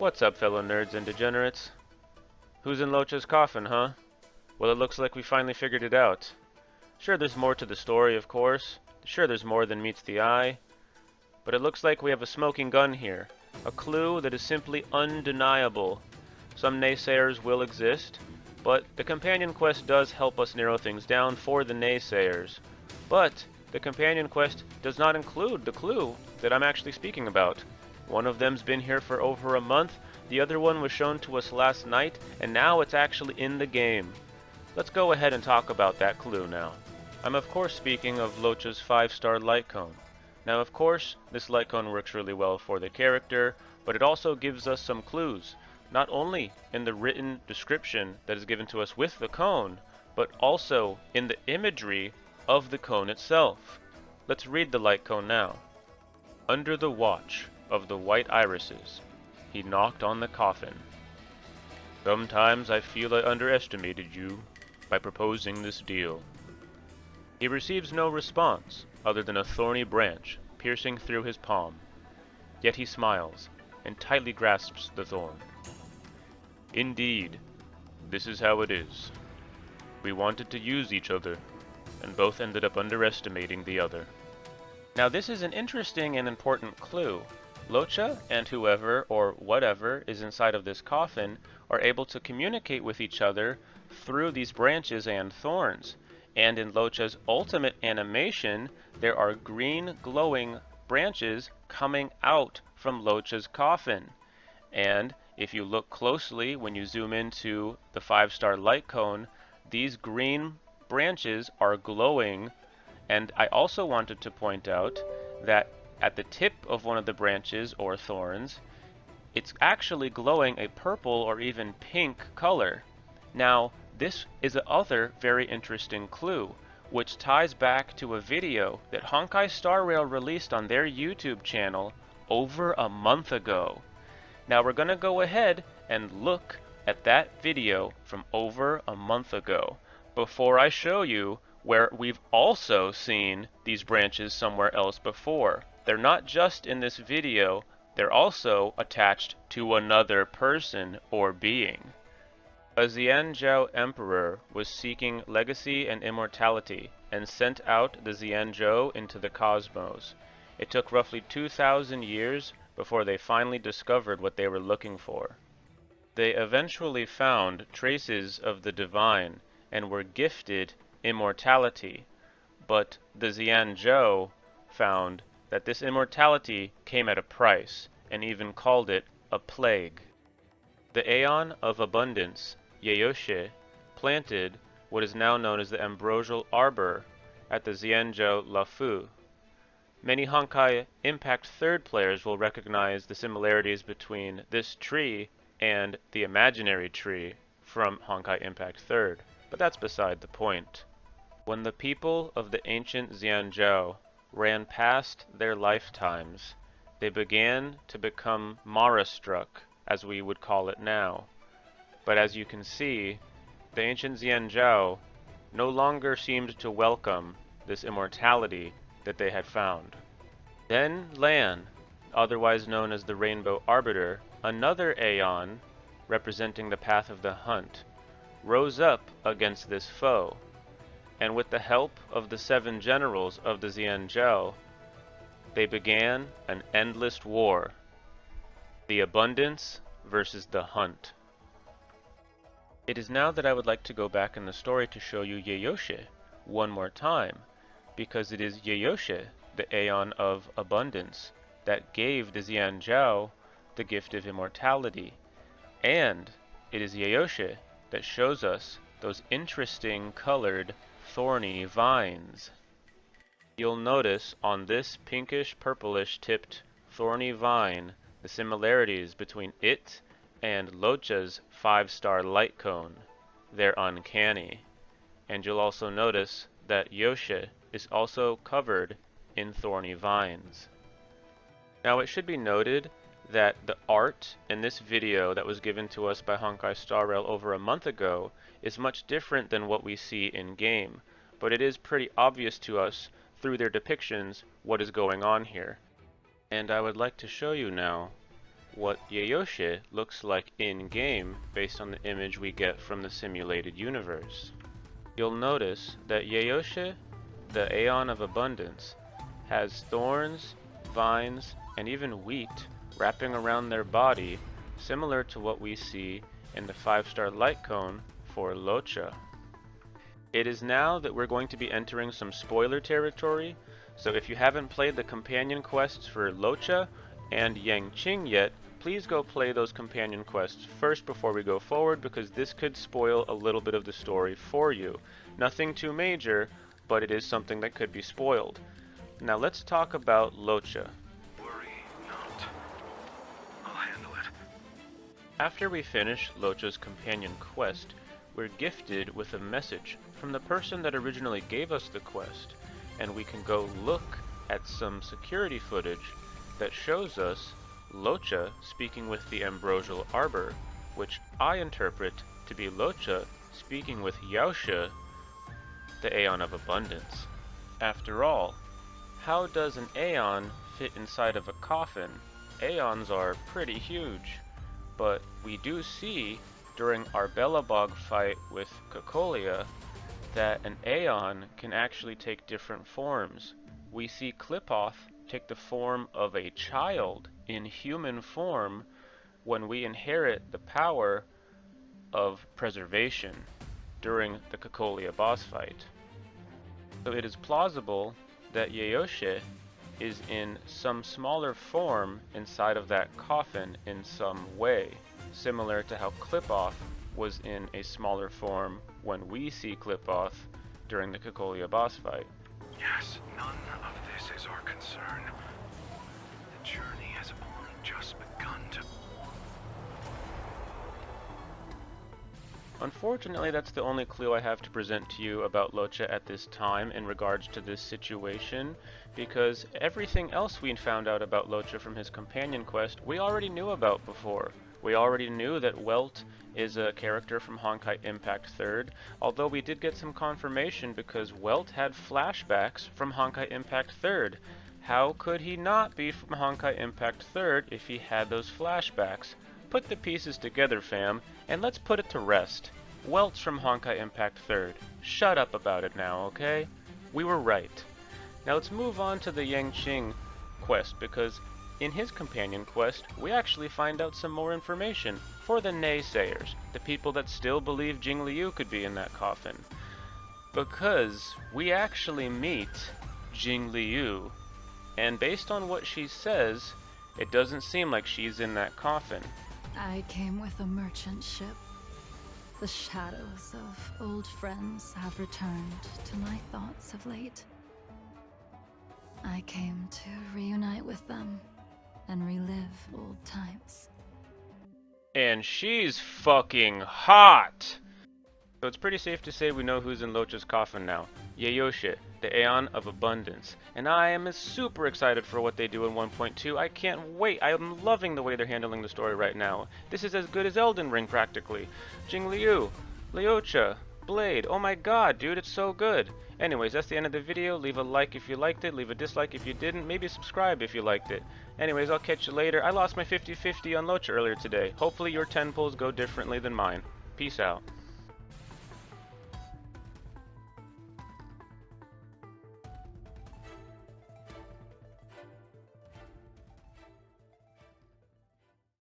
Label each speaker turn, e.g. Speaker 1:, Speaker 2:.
Speaker 1: What's up, fellow nerds and degenerates? Who's in Locha's coffin, huh? Well, it looks like we finally figured it out. Sure, there's more to the story, of course. Sure, there's more than meets the eye. But it looks like we have a smoking gun here. A clue that is simply undeniable. Some naysayers will exist, but the companion quest does help us narrow things down for the naysayers. But the companion quest does not include the clue that I'm actually speaking about. One of them's been here for over a month, the other one was shown to us last night, and now it's actually in the game. Let's go ahead and talk about that clue now. I'm of course speaking of Locha's 5-star light cone. Now of course, this light cone works really well for the character, but it also gives us some clues, not only in the written description that is given to us with the cone, but also in the imagery of the cone itself. Let's read the light cone now. Under the watch of the white irises, he knocked on the coffin. Sometimes I feel I underestimated you by proposing this deal. He receives no response other than a thorny branch piercing through his palm. Yet he smiles and tightly grasps the thorn. Indeed, this is how it is. We wanted to use each other, and both ended up underestimating the other. Now this is an interesting and important clue. Locha and whoever or whatever is inside of this coffin are able to communicate with each other through these branches and thorns. And in Locha's ultimate animation, there are green glowing branches coming out from Locha's coffin. And if you look closely when you zoom into the 5-star light cone, these green branches are glowing. And I also wanted to point out that at the tip of one of the branches or thorns, it's actually glowing a purple or even pink color. Now, this is another very interesting clue, which ties back to a video that Honkai Star Rail released on their YouTube channel over a month ago. Now we're going to go ahead and look at that video from over a month ago before I show you where we've also seen these branches somewhere else before. They're not just in this video, they're also attached to another person or being. A Xianzhou emperor was seeking legacy and immortality and sent out the Xianzhou into the cosmos. It took roughly 2,000 years before they finally discovered what they were looking for. They eventually found traces of the divine and were gifted immortality, but the Xianzhou found that this immortality came at a price and even called it a plague. The Aeon of Abundance Yaoshi planted what is now known as the ambrosial arbor at the Xianzhou Luofu. Many Honkai Impact 3rd players will recognize the similarities between this tree and the imaginary tree from Honkai Impact 3rd, but that's beside the point. When the people of the ancient Xianzhou ran past their lifetimes, they began to become Mara-struck, as we would call it now. But as you can see, the ancient Xianzhou no longer seemed to welcome this immortality that they had found. Then Lan, otherwise known as the Rainbow Arbiter, another Aeon, representing the path of the hunt, rose up against this foe, and with the help of the 7 generals of the Xianzhou, they began an endless war. The abundance versus the hunt. It is now that I would like to go back in the story to show you Yaoshi one more time, because it is Yaoshi, the Aeon of Abundance, that gave the Xianzhou the gift of immortality, and it is Yaoshi that shows us those interesting colored thorny vines. You'll notice on this pinkish purplish tipped thorny vine the similarities between it and Locha's 5-star light cone. They're uncanny. And you'll also notice that Yaoshi is also covered in thorny vines. Now it should be noted that the art in this video that was given to us by Honkai Star Rail over a month ago is much different than what we see in game, but it is pretty obvious to us through their depictions what is going on here. And I would like to show you now what Yaoshi looks like in-game based on the image we get from the simulated universe. You'll notice that Yaoshi, the Aeon of Abundance, has thorns, vines, and even wheat wrapping around their body, similar to what we see in the 5-star light cone for Locha. It is now that we're going to be entering some spoiler territory, so if you haven't played the companion quests for Locha and Yangqing yet, please go play those companion quests first before we go forward, because this could spoil a little bit of the story for you. Nothing too major, but it is something that could be spoiled. Now let's talk about Locha.
Speaker 2: Worry not. I'll handle it.
Speaker 1: After we finish Locha's companion quest, we're gifted with a message from the person that originally gave us the quest, and we can go look at some security footage that shows us Locha speaking with the Ambrosial Arbor, which I interpret to be Locha speaking with Yaoshi, the Aeon of Abundance. After all, how does an Aeon fit inside of a coffin? Aeons are pretty huge, but we do see during our Belobog fight with Cocolia that an Aeon can actually take different forms. We see Clipoth take the form of a child in human form when we inherit the power of preservation during the Cocolia boss fight. So it is plausible that Yaoshi is in some smaller form inside of that coffin in some way, similar to how Clipoth was in a smaller form when we see Clipoth during the Cocolia boss fight.
Speaker 2: Yes, none of this is our concern. The journey has only just begun to...
Speaker 1: Unfortunately, that's the only clue I have to present to you about Locha at this time in regards to this situation, because everything else we found out about Locha from his companion quest we already knew about before. We already knew that Welt is a character from Honkai Impact 3rd, although we did get some confirmation because Welt had flashbacks from Honkai Impact 3rd. How could he not be from Honkai Impact 3rd if he had those flashbacks? Put the pieces together, fam, and let's put it to rest. Welt's from Honkai Impact 3rd. Shut up about it now, okay? We were right. Now let's move on to the Yangqing quest, because in his companion quest, we actually find out some more information for the naysayers, the people that still believe Jingliu could be in that coffin. Because we actually meet Jingliu, and based on what she says, it doesn't seem like she's in that coffin.
Speaker 3: I came with a merchant ship. The shadows of old friends have returned to my thoughts of late. I came to reunite with them and relive old times.
Speaker 1: And she's fucking hot! So it's pretty safe to say we know who's in Locha's coffin now. Yaoshi, the Aeon of Abundance. And I am super excited for what they do in 1.2. I can't wait. I am loving the way they're handling the story right now. This is as good as Elden Ring, practically. Jingliu, Luocha, Blade. Oh my god, dude, it's so good. Anyways, that's the end of the video. Leave a like if you liked it. Leave a dislike if you didn't. Maybe subscribe if you liked it. Anyways, I'll catch you later. I lost my 50-50 on Locha earlier today. Hopefully your 10 pulls go differently than mine. Peace out.